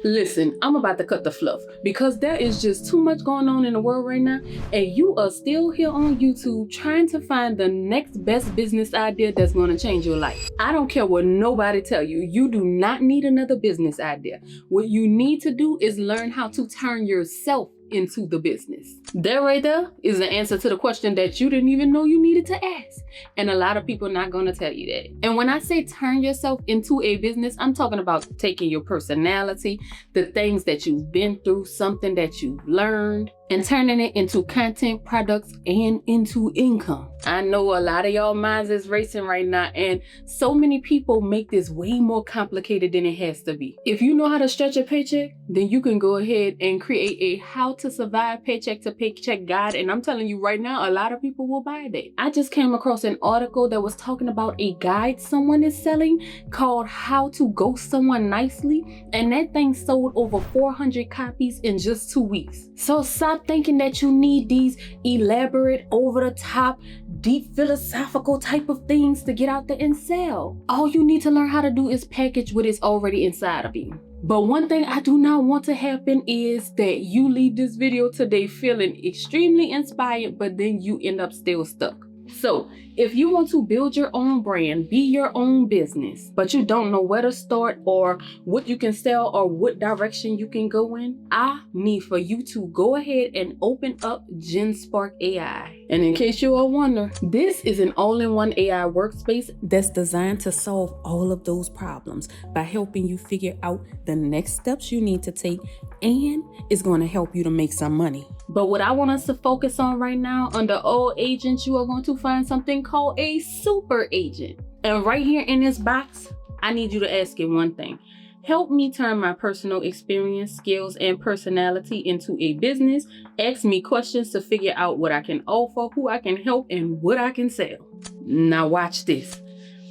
Listen, I'm about to cut the fluff because there is just too much going on in the world right now, and you are still here on YouTube trying to find the next best business idea that's going to change your life. I don't care what nobody tell you. You do not need another business idea. What you need to do is learn how to turn yourself into the business. That right there is the answer to the question that you didn't even know you needed to ask. And a lot of people are not gonna tell you that. And when I say turn yourself into a business, I'm talking about taking your personality, the things that you've been through, something that you've learned, and turning it into content, products, and into income. I know a lot of y'all minds is racing right now, and so many people make this way more complicated than it has to be. If you know how to stretch a paycheck, then you can go ahead and create a how to survive paycheck to paycheck guide, and I'm telling you right now, a lot of people will buy that. I just came across an article that was talking about a guide someone is selling called How to Ghost Someone Nicely, and that thing sold over 400 copies in just 2 weeks. So stop thinking that you need these elaborate, over-the-top, deep philosophical type of things to get out there and sell. All you need to learn how to do is package what is already inside of you. But one thing I do not want to happen is that you leave this video today feeling extremely inspired, but then you end up still stuck. So if you want to build your own brand, be your own business, but you don't know where to start or what you can sell or what direction you can go in, I need for you to go ahead and open up Genspark AI. And in case you are wondering, this is an all-in-one AI workspace that's designed to solve all of those problems by helping you figure out the next steps you need to take, and it's going to help you to make some money. But what I want us to focus on right now, under all agents, you are going to find something called a super agent. And right here in this box, I need you to ask it one thing. Help me turn my personal experience, skills, and personality into a business. Ask me questions to figure out what I can offer, who I can help, and what I can sell. Now watch this.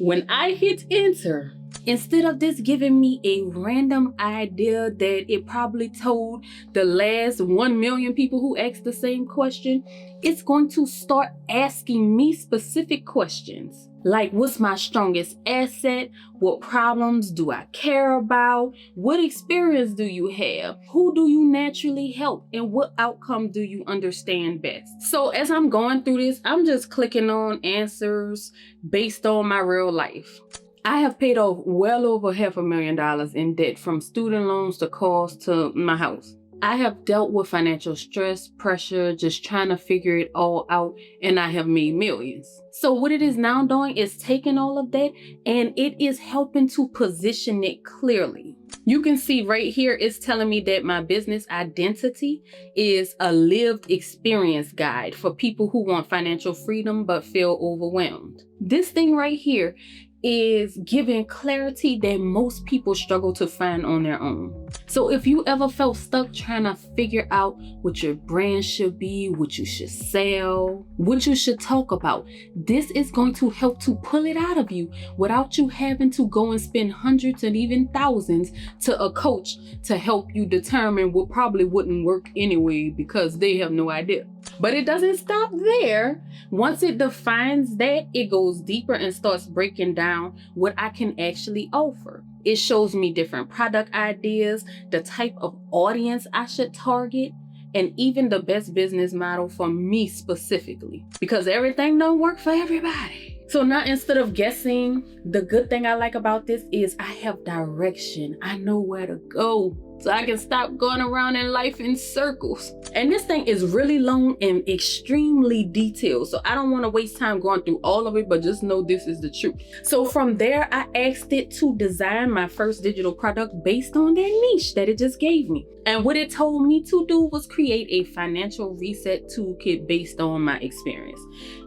When I hit enter, instead of this giving me a random idea that it probably told the last 1 million people who asked the same question, it's going to start asking me specific questions. Like, what's my strongest asset? What problems do I care about? What experience do you have? Who do you naturally help? And what outcome do you understand best? So as I'm going through this, I'm just clicking on answers based on my real life. I have paid off well over $500,000 in debt, from student loans to cars to my house. I have dealt with financial stress, pressure, just trying to figure it all out, and I have made millions. So what it is now doing is taking all of that, and it is helping to position it clearly. You can see right here, it's telling me that my business identity is a lived experience guide for people who want financial freedom but feel overwhelmed. This thing right here is giving clarity that most people struggle to find on their own. So if you ever felt stuck trying to figure out what your brand should be, what you should sell, what you should talk about, this is going to help to pull it out of you without you having to go and spend hundreds and even thousands to a coach to help you determine what probably wouldn't work anyway because they have no idea. But it doesn't stop there. Once it defines that, it goes deeper and starts breaking down what I can actually offer. It shows me different product ideas, the type of audience I should target, and even the best business model for me specifically, because everything don't work for everybody. So now, instead of guessing, the good thing I like about this is I have direction. I know where to go, so I can stop going around in life in circles. And this thing is really long and extremely detailed, so I don't want to waste time going through all of it, but just know this is the truth. So from there, I asked it to design my first digital product based on that niche that it just gave me. And what it told me to do was create a financial reset toolkit based on my experience.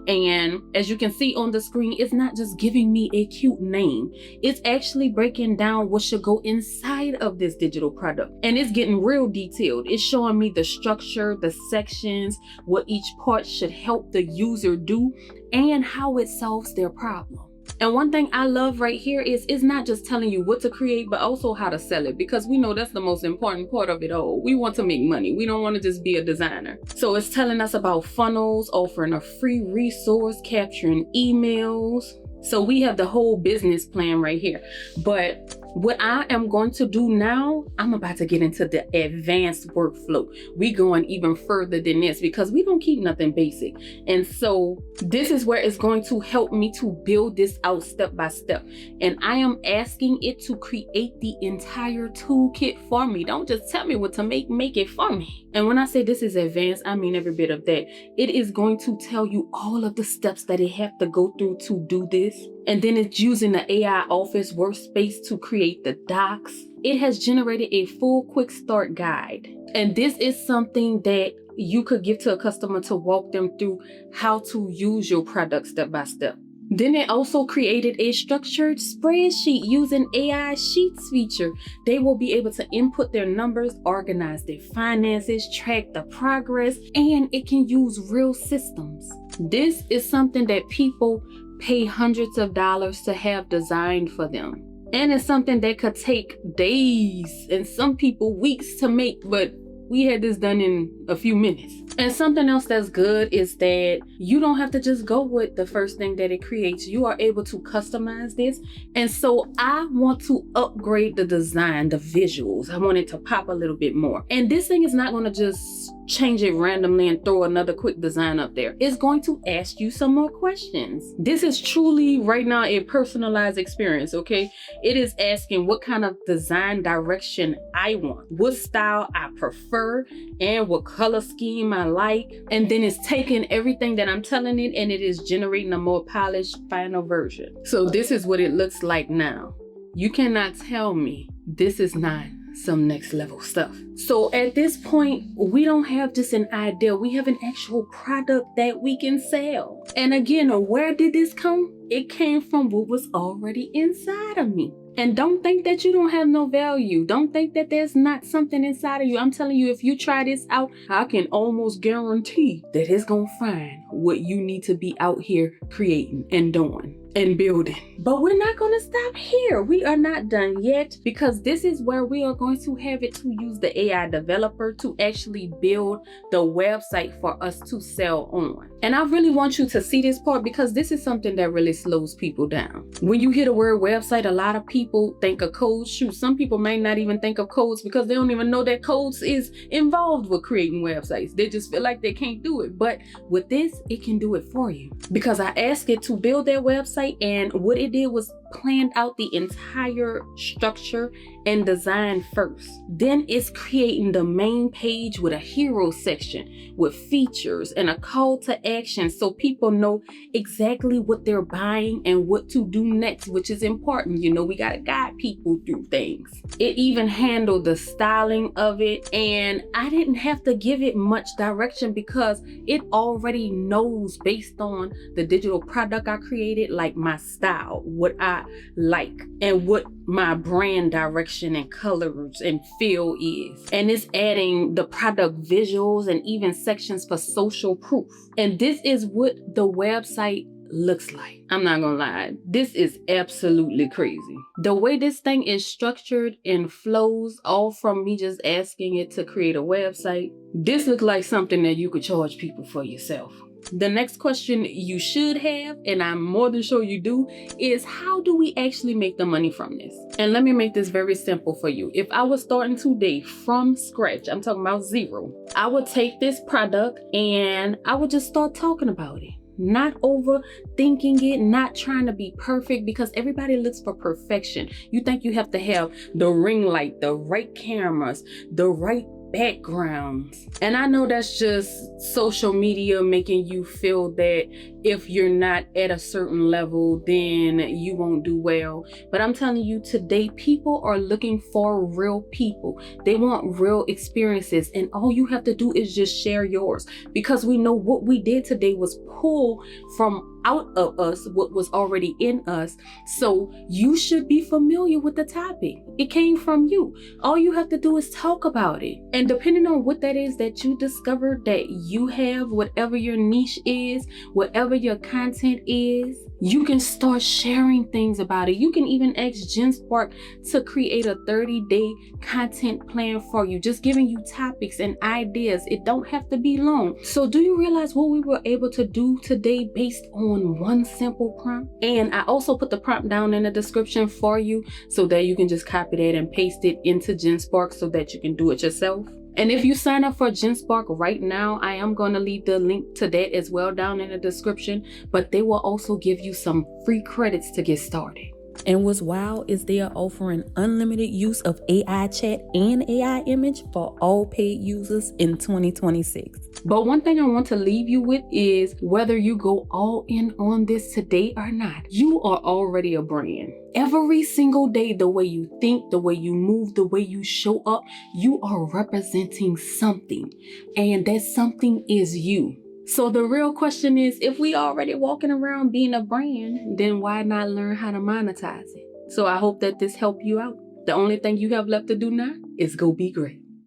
And as you can see on the screen, it's not just giving me a cute name. It's actually breaking down what should go inside of this digital product. And it's getting real detailed. It's showing me the structure, the sections, what each part should help the user do, and how it solves their problem. And one thing I love right here is it's not just telling you what to create, but also how to sell it, because we know that's the most important part of it all. We want to make money. We don't want to just be a designer. So it's telling us about funnels, offering a free resource, capturing emails. So we have the whole business plan right here. But What I am going to do now, I'm about to get into the advanced workflow. We going even further than this because we don't keep nothing basic. And so this is where it's going to help me to build this out step by step. And I am asking it to create the entire toolkit for me. Don't just tell me what to make it for me. And when I say this is advanced, I mean every bit of that. It is going to tell you all of the steps that it have to go through to do this. And then it's using the AI Office workspace to create the docs. It has generated a full quick start guide. And this is something that you could give to a customer to walk them through how to use your product step by step. Then it also created a structured spreadsheet using AI Sheets feature. They will be able to input their numbers, organize their finances, track the progress, and it can use real systems. This is something that people pay hundreds of dollars to have designed for them. And it's something that could take days and some people weeks to make, but we had this done in a few minutes. And something else that's good is that you don't have to just go with the first thing that it creates. You are able to customize this. And so I want to upgrade the design, the visuals. I want it to pop a little bit more. And this thing is not going to just change it randomly and throw another quick design up there. It's going to ask you some more questions. This is truly right now a personalized experience, okay? It is asking what kind of design direction I want, what style I prefer, and what color scheme I like. And then it's taking everything that I'm telling it and it is generating a more polished final version. So this is what it looks like now. You cannot tell me this is not some next level stuff. So at this point, we don't have just an idea. We have an actual product that we can sell. And again, where did this come? It came from what was already inside of me. And don't think that you don't have no value. Don't think that there's not something inside of you. I'm telling you, if you try this out, I can almost guarantee that it's gonna find what you need to be out here creating and doing and building. But we're not gonna stop here. We are not done yet, because this is where we are going to have it to use the AI developer to actually build the website for us to sell on. And I really want you to see this part, because this is something that really slows people down. When you hear the word website, a lot of people think of codes. Shoot, some people may not even think of codes because they don't even know that codes is involved with creating websites. They just feel like they can't do it. But with this, it can do it for you, because I asked it to build their website, and what it did was planned out the entire structure and design first. Then it's creating the main page with a hero section with features and a call to action, so people know exactly what they're buying and what to do next, which is important. You know, we gotta guide people through things. It even handled the styling of it, and I didn't have to give it much direction because it already knows, based on the digital product I created, like my style, what I like, and what my brand direction and colors and feel is. And it's adding the product visuals and even sections for social proof. And this is what the website looks like. I'm not gonna lie, this is absolutely crazy. The way this thing is structured and flows, all from me just asking it to create a website, this looks like something that you could charge people for yourself. The next question you should have, and I'm more than sure you do, is how do we actually make the money from this? And let me make this very simple for you. If I was starting today from scratch, I'm talking about zero, I would take this product and I would just start talking about it. Not overthinking it, not trying to be perfect, because everybody looks for perfection. You think you have to have the ring light, the right cameras, the right backgrounds. And I know that's just social media making you feel that if you're not at a certain level, then you won't do well. But I'm telling you, today, people are looking for real people. They want real experiences, and all you have to do is just share yours, because we know what we did today was pull from out of us what was already in us. So you should be familiar with the topic. It came from you. All you have to do is talk about it. And depending on what that is that you discovered that you have, whatever your niche is, whatever whatever your content is, you can start sharing things about it. You can even ask Genspark to create a 30-day content plan for you, just giving you topics and ideas. It don't have to be long. So do you realize what we were able to do today based on one simple prompt? And I also put the prompt down in the description for you so that you can just copy that and paste it into Genspark so that you can do it yourself. And if you sign up for Genspark right now, I am going to leave the link to that as well down in the description, but they will also give you some free credits to get started. And what's wild is they are offering unlimited use of AI chat and AI image for all paid users in 2026. But one thing I want to leave you with is whether you go all in on this today or not, you are already a brand. Every single day, the way you think, the way you move, the way you show up, you are representing something. And that something is you. So the real question is, if we already walking around being a brand, then why not learn how to monetize it? So I hope that this helped you out. The only thing you have left to do now is go be great.